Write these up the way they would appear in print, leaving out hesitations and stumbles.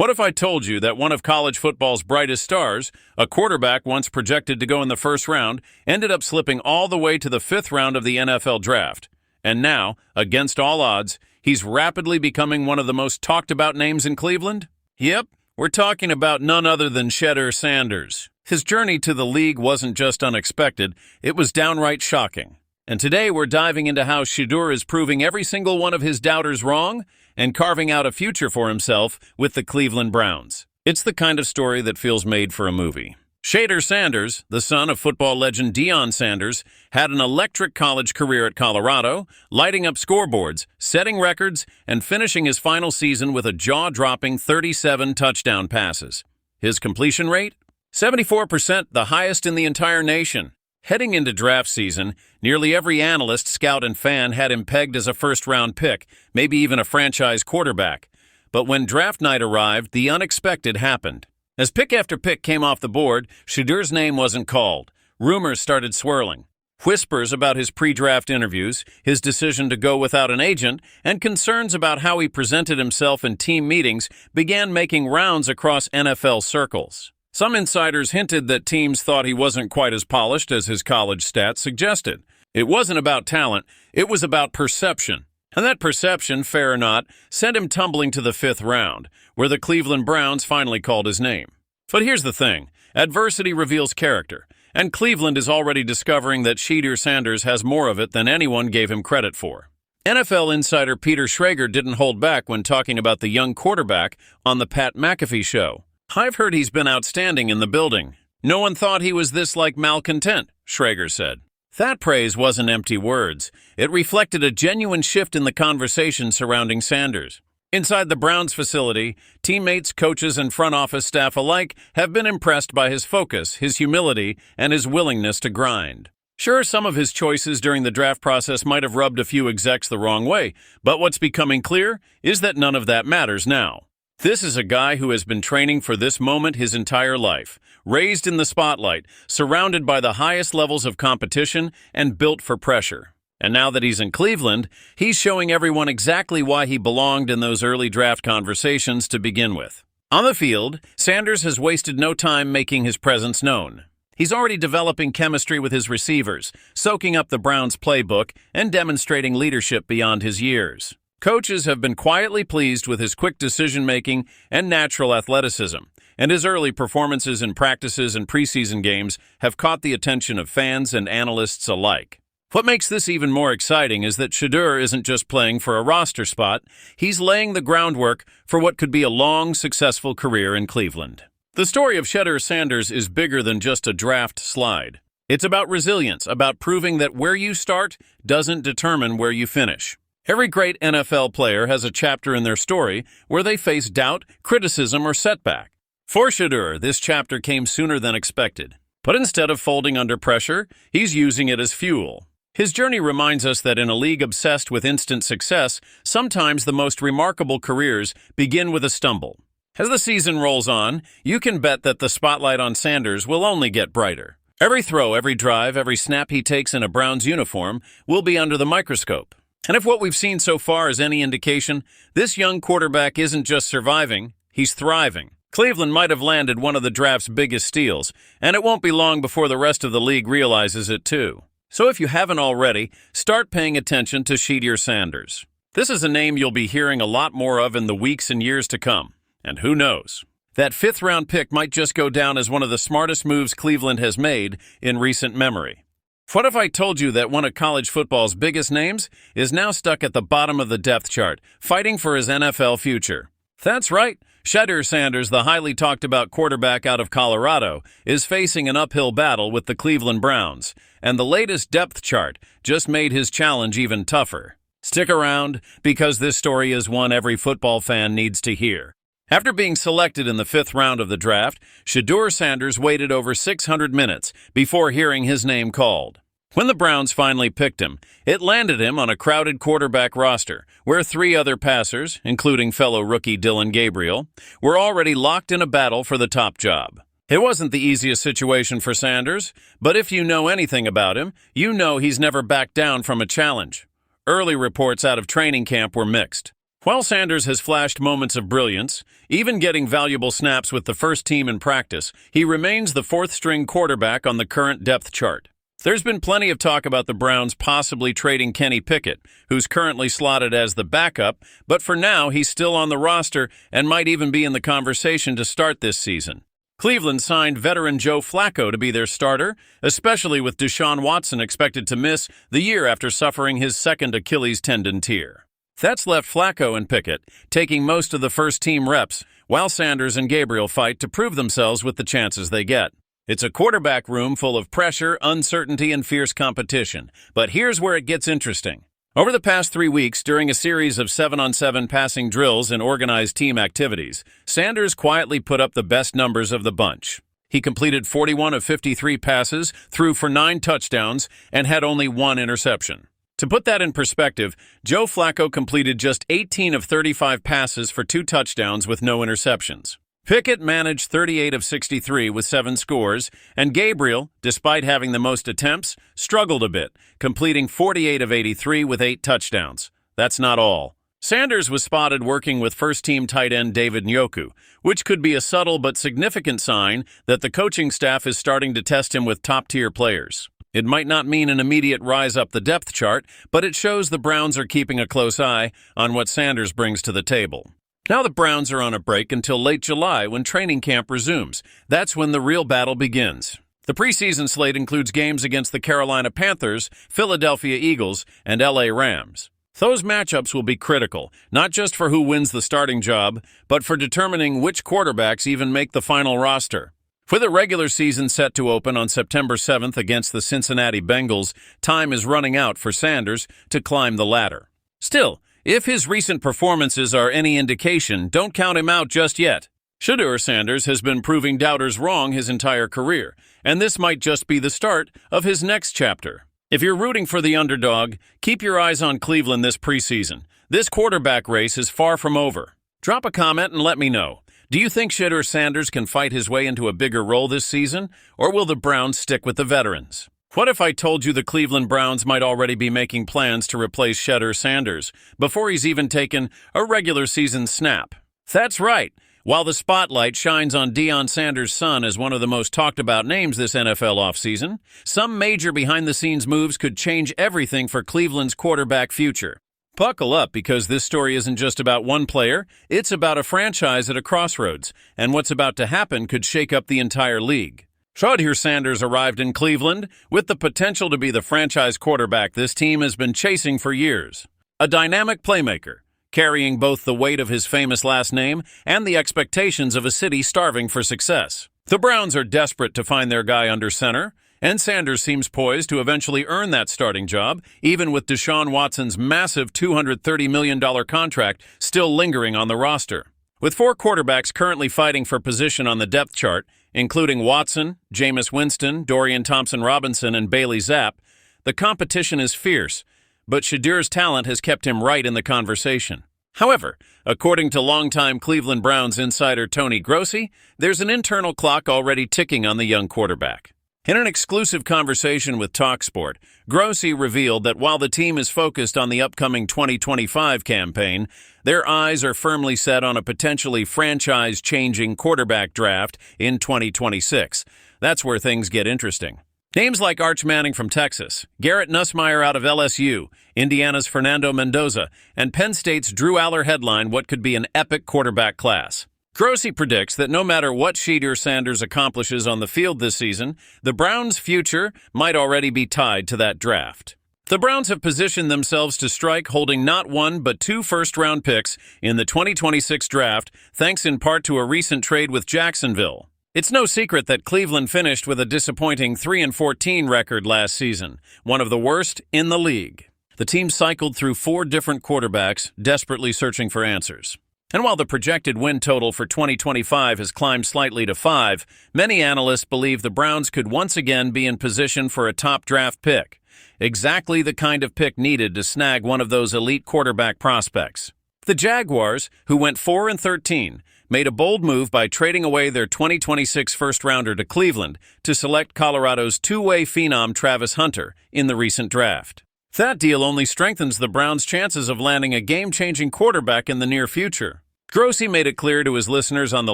What if I told you that one of college football's brightest stars, a quarterback once projected to go in the first round, ended up slipping all the way to the fifth round of the NFL draft? And now, against all odds, he's rapidly becoming one of the most talked about names in Cleveland? Yep, we're talking about none other than Shedeur Sanders. His journey to the league wasn't just unexpected, it was downright shocking. And today we're diving into how Shedeur is proving every single one of his doubters wrong and carving out a future for himself with the Cleveland Browns. It's the kind of story that feels made for a movie. Shedeur Sanders, the son of football legend Dillon Sanders, had an electric college career at Colorado, lighting up scoreboards, setting records, and finishing his final season with a jaw-dropping 37 touchdown passes. His completion rate? 74%, the highest in the entire nation. Heading into draft season, nearly every analyst, scout, and fan had him pegged as a first-round pick, maybe even a franchise quarterback. But when draft night arrived, the unexpected happened. As pick after pick came off the board, Shedeur's name wasn't called. Rumors started swirling. Whispers about his pre-draft interviews, his decision to go without an agent, and concerns about how he presented himself in team meetings began making rounds across NFL circles. Some insiders hinted that teams thought he wasn't quite as polished as his college stats suggested. It wasn't about talent, it was about perception. And that perception, fair or not, sent him tumbling to the fifth round, where the Cleveland Browns finally called his name. But here's the thing, adversity reveals character, and Cleveland is already discovering that Shedeur Sanders has more of it than anyone gave him credit for. NFL insider Peter Schrager didn't hold back when talking about the young quarterback on the Pat McAfee show. "I've heard he's been outstanding in the building. No one thought he was this malcontent," Schrager said. That praise wasn't empty words. It reflected a genuine shift in the conversation surrounding Sanders. Inside the Browns facility, teammates, coaches, and front office staff alike have been impressed by his focus, his humility, and his willingness to grind. Sure, some of his choices during the draft process might have rubbed a few execs the wrong way, but what's becoming clear is that none of that matters now. This is a guy who has been training for this moment his entire life, raised in the spotlight, surrounded by the highest levels of competition, and built for pressure. And now that he's in Cleveland, he's showing everyone exactly why he belonged in those early draft conversations to begin with. On the field, Sanders has wasted no time making his presence known. He's already developing chemistry with his receivers, soaking up the Browns' playbook, and demonstrating leadership beyond his years. Coaches have been quietly pleased with his quick decision-making and natural athleticism, and his early performances in practices and preseason games have caught the attention of fans and analysts alike. What makes this even more exciting is that Shedeur isn't just playing for a roster spot, he's laying the groundwork for what could be a long, successful career in Cleveland. The story of Shedeur Sanders is bigger than just a draft slide. It's about resilience, about proving that where you start doesn't determine where you finish. Every great NFL player has a chapter in their story where they face doubt, criticism, or setback. For Shedeur, this chapter came sooner than expected. But instead of folding under pressure, he's using it as fuel. His journey reminds us that in a league obsessed with instant success, sometimes the most remarkable careers begin with a stumble. As the season rolls on, you can bet that the spotlight on Sanders will only get brighter. Every throw, every drive, every snap he takes in a Browns uniform will be under the microscope. And if what we've seen so far is any indication, this young quarterback isn't just surviving, he's thriving. Cleveland might have landed one of the draft's biggest steals, and it won't be long before the rest of the league realizes it too. So if you haven't already, start paying attention to Shedeur Sanders. This is a name you'll be hearing a lot more of in the weeks and years to come. And who knows? That fifth-round pick might just go down as one of the smartest moves Cleveland has made in recent memory. What if I told you that one of college football's biggest names is now stuck at the bottom of the depth chart, fighting for his NFL future? That's right. Shedeur Sanders, the highly talked-about quarterback out of Colorado, is facing an uphill battle with the Cleveland Browns, and the latest depth chart just made his challenge even tougher. Stick around, because this story is one every football fan needs to hear. After being selected in the fifth round of the draft, Shedeur Sanders waited over 600 minutes before hearing his name called. When the Browns finally picked him, it landed him on a crowded quarterback roster, where three other passers, including fellow rookie Dillon Gabriel, were already locked in a battle for the top job. It wasn't the easiest situation for Sanders, but if you know anything about him, you know he's never backed down from a challenge. Early reports out of training camp were mixed. While Sanders has flashed moments of brilliance, even getting valuable snaps with the first team in practice, he remains the fourth-string quarterback on the current depth chart. There's been plenty of talk about the Browns possibly trading Kenny Pickett, who's currently slotted as the backup, but for now he's still on the roster and might even be in the conversation to start this season. Cleveland signed veteran Joe Flacco to be their starter, especially with Deshaun Watson expected to miss the year after suffering his second Achilles tendon tear. That's left Flacco and Pickett taking most of the first-team reps, while Sanders and Gabriel fight to prove themselves with the chances they get. It's a quarterback room full of pressure, uncertainty, and fierce competition. But here's where it gets interesting. Over the past 3 weeks, during a series of 7-on-7 passing drills and organized team activities, Sanders quietly put up the best numbers of the bunch. He completed 41 of 53 passes, threw for 9 touchdowns, and had only 1 interception. To put that in perspective, Joe Flacco completed just 18 of 35 passes for 2 touchdowns with no interceptions. Pickett managed 38 of 63 with 7 scores, and Gabriel, despite having the most attempts, struggled a bit, completing 48 of 83 with 8 touchdowns. That's not all. Sanders was spotted working with first-team tight end David Njoku, which could be a subtle but significant sign that the coaching staff is starting to test him with top-tier players. It might not mean an immediate rise up the depth chart, but it shows the Browns are keeping a close eye on what Sanders brings to the table. Now the Browns are on a break until late July when training camp resumes. That's when the real battle begins. The preseason slate includes games against the Carolina Panthers, Philadelphia Eagles, and LA Rams. Those matchups will be critical, not just for who wins the starting job, but for determining which quarterbacks even make the final roster. With a regular season set to open on September 7th against the Cincinnati Bengals, time is running out for Sanders to climb the ladder. Still, if his recent performances are any indication, don't count him out just yet. Shedeur Sanders has been proving doubters wrong his entire career, and this might just be the start of his next chapter. If you're rooting for the underdog, keep your eyes on Cleveland this preseason. This quarterback race is far from over. Drop a comment and let me know. Do you think Shedeur Sanders can fight his way into a bigger role this season, or will the Browns stick with the veterans? What if I told you the Cleveland Browns might already be making plans to replace Shedeur Sanders before he's even taken a regular season snap? That's right. While the spotlight shines on Deion Sanders' son as one of the most talked about names this NFL offseason, some major behind-the-scenes moves could change everything for Cleveland's quarterback future. Buckle up, because this story isn't just about one player, it's about a franchise at a crossroads, and what's about to happen could shake up the entire league. Shedeur Sanders arrived in Cleveland with the potential to be the franchise quarterback this team has been chasing for years. A dynamic playmaker, carrying both the weight of his famous last name and the expectations of a city starving for success. The Browns are desperate to find their guy under center, and Sanders seems poised to eventually earn that starting job, even with Deshaun Watson's massive $230 million contract still lingering on the roster. With 4 quarterbacks currently fighting for position on the depth chart, including Watson, Jameis Winston, Dorian Thompson-Robinson, and Bailey Zapp, the competition is fierce, but Shedeur's talent has kept him right in the conversation. However, according to longtime Cleveland Browns insider Tony Grossi, there's an internal clock already ticking on the young quarterback. In an exclusive conversation with TalkSport, Grossi revealed that while the team is focused on the upcoming 2025 campaign, their eyes are firmly set on a potentially franchise-changing quarterback draft in 2026. That's where things get interesting. Names like Arch Manning from Texas, Garrett Nussmeier out of LSU, Indiana's Fernando Mendoza, and Penn State's Drew Aller headline what could be an epic quarterback class. Grossi predicts that no matter what Shedeur Sanders accomplishes on the field this season, the Browns' future might already be tied to that draft. The Browns have positioned themselves to strike, holding not 1 but 2 first-round picks in the 2026 draft, thanks in part to a recent trade with Jacksonville. It's no secret that Cleveland finished with a disappointing 3-14 record last season, one of the worst in the league. The team cycled through 4 different quarterbacks, desperately searching for answers. And while the projected win total for 2025 has climbed slightly to 5, many analysts believe the Browns could once again be in position for a top draft pick, exactly the kind of pick needed to snag one of those elite quarterback prospects. The Jaguars, who went 4-13, made a bold move by trading away their 2026 first-rounder to Cleveland to select Colorado's two-way phenom Travis Hunter in the recent draft. That deal only strengthens the Browns' chances of landing a game-changing quarterback in the near future. Grossi made it clear to his listeners on the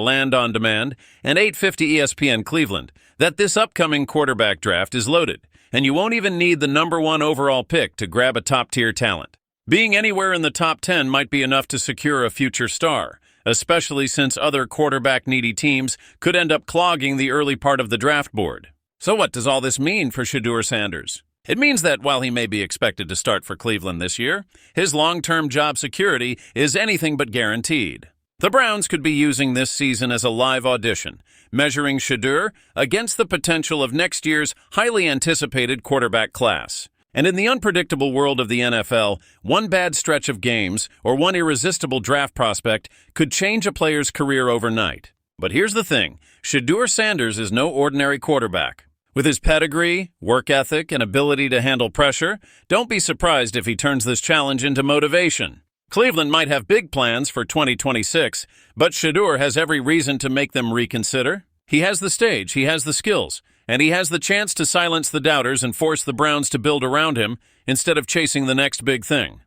Land on Demand and 850 ESPN Cleveland that this upcoming quarterback draft is loaded, and you won't even need the number 1 overall pick to grab a top-tier talent. Being anywhere in the top 10 might be enough to secure a future star, especially since other quarterback-needy teams could end up clogging the early part of the draft board. So what does all this mean for Shedeur Sanders? It means that while he may be expected to start for Cleveland this year, his long-term job security is anything but guaranteed. The Browns could be using this season as a live audition, measuring Shedeur against the potential of next year's highly anticipated quarterback class. And in the unpredictable world of the NFL, one bad stretch of games or one irresistible draft prospect could change a player's career overnight. But here's the thing, Shedeur Sanders is no ordinary quarterback. With his pedigree, work ethic, and ability to handle pressure, don't be surprised if he turns this challenge into motivation. Cleveland might have big plans for 2026, but Shedeur has every reason to make them reconsider. He has the stage, he has the skills, and he has the chance to silence the doubters and force the Browns to build around him instead of chasing the next big thing.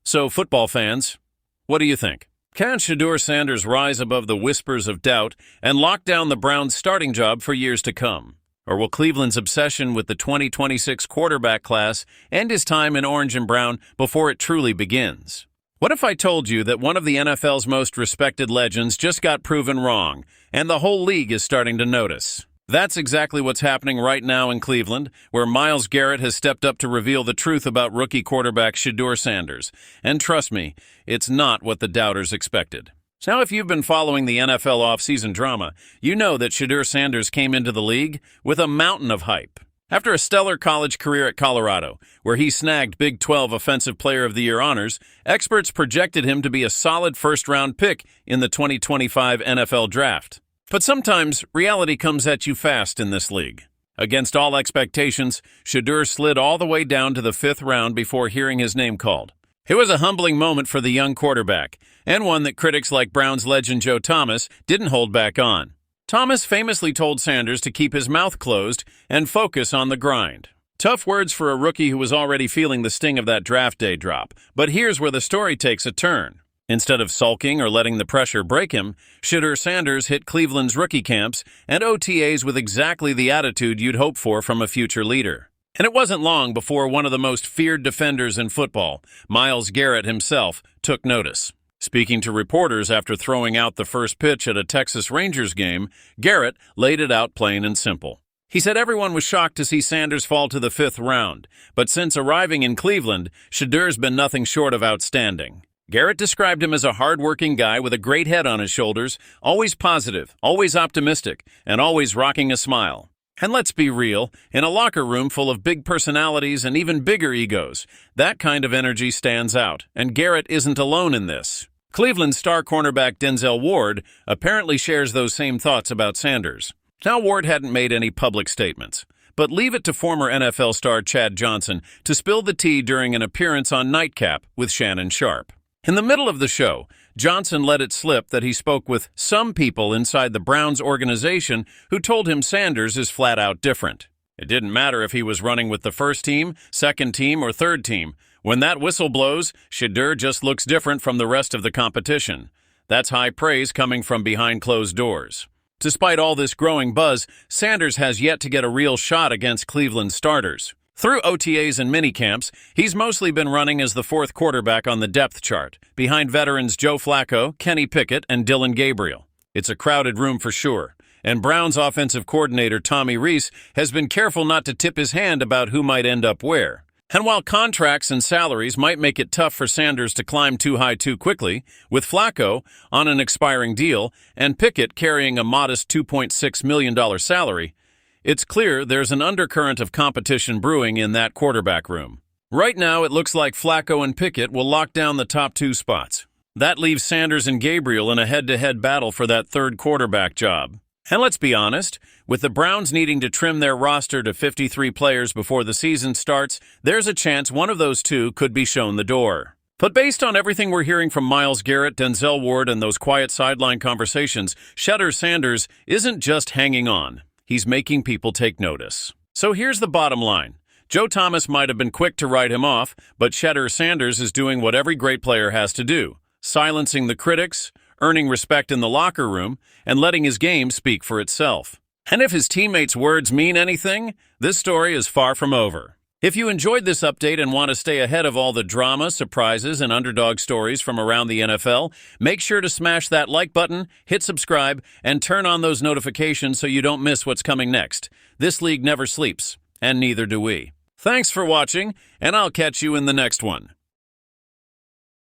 So, football fans, what do you think? Can Shedeur Sanders rise above the whispers of doubt and lock down the Browns' starting job for years to come? Or will Cleveland's obsession with the 2026 quarterback class end his time in orange and brown before it truly begins? What if I told you that one of the NFL's most respected legends just got proven wrong, and the whole league is starting to notice? That's exactly what's happening right now in Cleveland, where Myles Garrett has stepped up to reveal the truth about rookie quarterback Shedeur Sanders. And trust me, it's not what the doubters expected. Now, if you've been following the NFL offseason drama, you know that Shedeur Sanders came into the league with a mountain of hype. After a stellar college career at Colorado, where he snagged Big 12 Offensive Player of the Year honors, experts projected him to be a solid first-round pick in the 2025 NFL Draft. But sometimes reality comes at you fast in this league. Against all expectations, Shedeur slid all the way down to the 5th round before hearing his name called. It was a humbling moment for the young quarterback, and one that critics like Browns legend Joe Thomas didn't hold back on. Thomas famously told Sanders to keep his mouth closed and focus on the grind. Tough words for a rookie who was already feeling the sting of that draft day drop, but here's where the story takes a turn. Instead of sulking or letting the pressure break him, Shedeur Sanders hit Cleveland's rookie camps and OTAs with exactly the attitude you'd hope for from a future leader. And it wasn't long before one of the most feared defenders in football, Myles Garrett himself, took notice. Speaking to reporters after throwing out the first pitch at a Texas Rangers game, Garrett laid it out plain and simple. He said everyone was shocked to see Sanders fall to the 5th round, but since arriving in Cleveland, Shedeur's been nothing short of outstanding. Garrett described him as a hard-working guy with a great head on his shoulders, always positive, always optimistic, and always rocking a smile. And let's be real, in a locker room full of big personalities and even bigger egos, that kind of energy stands out, and Garrett isn't alone in this. Cleveland star cornerback Denzel Ward apparently shares those same thoughts about Sanders. Now, Ward hadn't made any public statements, but leave it to former NFL star Chad Johnson to spill the tea during an appearance on Nightcap with Shannon Sharpe. In the middle of the show, Johnson let it slip that he spoke with some people inside the Browns organization who told him Sanders is flat out different. It didn't matter if he was running with the first team, second team, or third team. When that whistle blows, Shedeur just looks different from the rest of the competition. That's high praise coming from behind closed doors. Despite all this growing buzz, Sanders has yet to get a real shot against Cleveland starters. Through OTAs and minicamps, he's mostly been running as the 4th quarterback on the depth chart, behind veterans Joe Flacco, Kenny Pickett, and Dillon Gabriel. It's a crowded room for sure, and Browns offensive coordinator Tommy Rees has been careful not to tip his hand about who might end up where. And while contracts and salaries might make it tough for Sanders to climb too high too quickly, with Flacco on an expiring deal and Pickett carrying a modest $2.6 million salary, it's clear there's an undercurrent of competition brewing in that quarterback room. Right now, it looks like Flacco and Pickett will lock down the top 2 spots. That leaves Sanders and Gabriel in a head-to-head battle for that 3rd quarterback job. And let's be honest, with the Browns needing to trim their roster to 53 players before the season starts, there's a chance one of those 2 could be shown the door. But based on everything we're hearing from Myles Garrett, Denzel Ward, and those quiet sideline conversations, Shedeur Sanders isn't just hanging on. He's making people take notice. So here's the bottom line. Joe Thomas might have been quick to write him off, but Shedeur Sanders is doing what every great player has to do, silencing the critics, earning respect in the locker room, and letting his game speak for itself. And if his teammates' words mean anything, this story is far from over. If you enjoyed this update and want to stay ahead of all the drama, surprises, and underdog stories from around the NFL, make sure to smash that like button, hit subscribe, and turn on those notifications so you don't miss what's coming next. This league never sleeps, and neither do we. Thanks for watching, and I'll catch you in the next one.